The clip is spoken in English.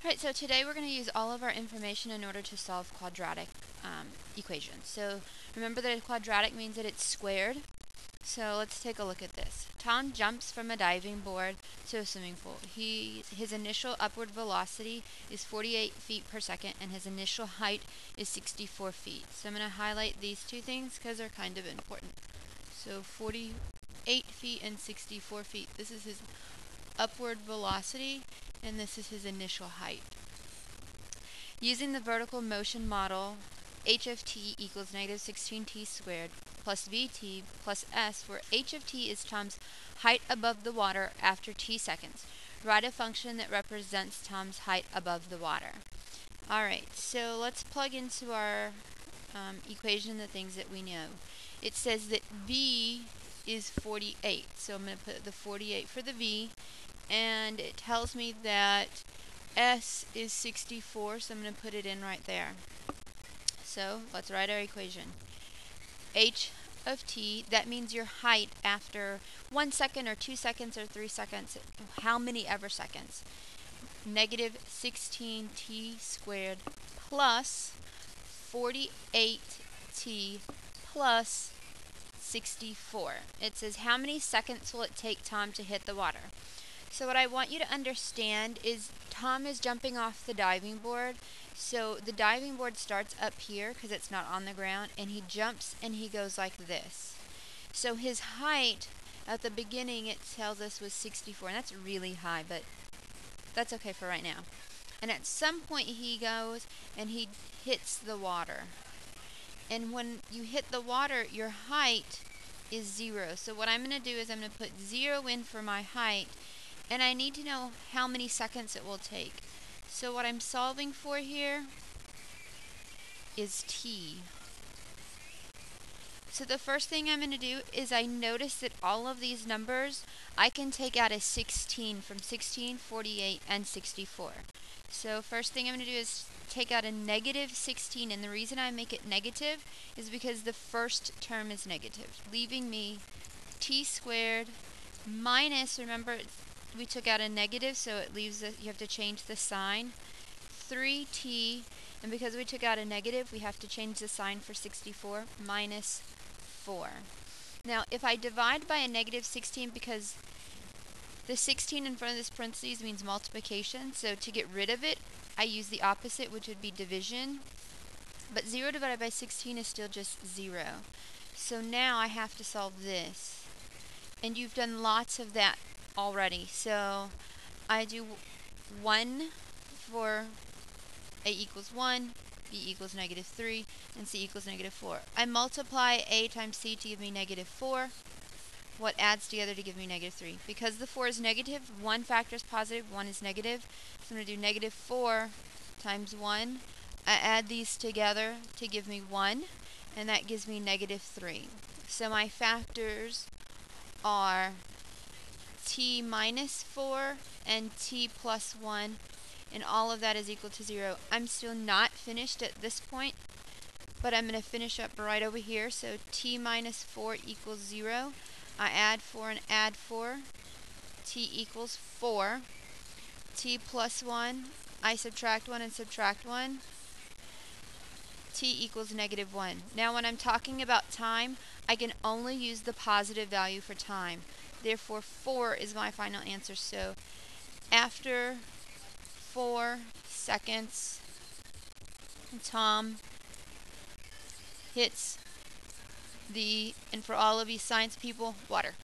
Alright, so today we're going to use all of our information in order to solve quadratic equations. So remember that a quadratic means that it's squared. So let's take a look at this. Tom jumps from a diving board to a swimming pool. His initial upward velocity is 48 feet per second and his initial height is 64 feet. So I'm going to highlight these two things because they're kind of important. So 48 feet and 64 feet. This is his upward velocity and this is his initial height. Using the vertical motion model, h of t equals negative 16t squared plus vt plus s, where h of t is Tom's height above the water after t seconds. Write a function that represents Tom's height above the water. Alright, so let's plug into our equation the things that we know. It says that v is 48, so I'm going to put the 48 for the v, and it tells me that s is 64, so I'm going to put it in right there. So let's write our equation. H of t, that means your height after 1 second or 2 seconds or 3 seconds, how many ever seconds. Negative 16t squared plus 48t plus 64. It says how many seconds will it take Tom to hit the water? So what I want you to understand is Tom is jumping off the diving board. So the diving board starts up here because it's not on the ground, and he jumps and he goes like this. So his height at the beginning, it tells us, was 64, and that's really high, but that's okay for right now. And at some point he goes and he hits the water. And when you hit the water, your height is 0. So what I'm going to do is I'm going to put 0 in for my height, and I need to know how many seconds it will take. So what I'm solving for here is t. So the first thing I'm going to do is I notice that all of these numbers, I can take out a 16 from 16, 48, and 64. So first thing I'm going to do is take out a negative 16, and the reason I make it negative is because the first term is negative, leaving me t squared minus, remember we took out a negative, so it leaves you have to change the sign, 3t, and because we took out a negative, we have to change the sign for 64, minus 4. Now, if I divide by a negative 16, because the 16 in front of this parentheses means multiplication, so to get rid of it, I use the opposite, which would be division. But 0 divided by 16 is still just 0. So now I have to solve this. And you've done lots of that already. So I do 1 for a equals 1, b equals negative 3, and c equals negative 4. I multiply a times c to give me negative 4. What adds together to give me negative 3? Because the 4 is negative, one factor is positive, one is negative. So I'm going to do negative 4 times 1. I add these together to give me 1, and that gives me negative 3. So my factors are t minus 4 and t plus 1, and all of that is equal to 0. I'm still not finished at this point, but I'm going to finish up right over here. So t minus 4 equals 0. I add 4 and add 4. T equals 4. T plus 1. I subtract 1 and subtract 1. T equals negative 1. Now when I'm talking about time, I can only use the positive value for time. Therefore, 4 is my final answer. So after 4 seconds, Tom hits the, and for all of you science people, water.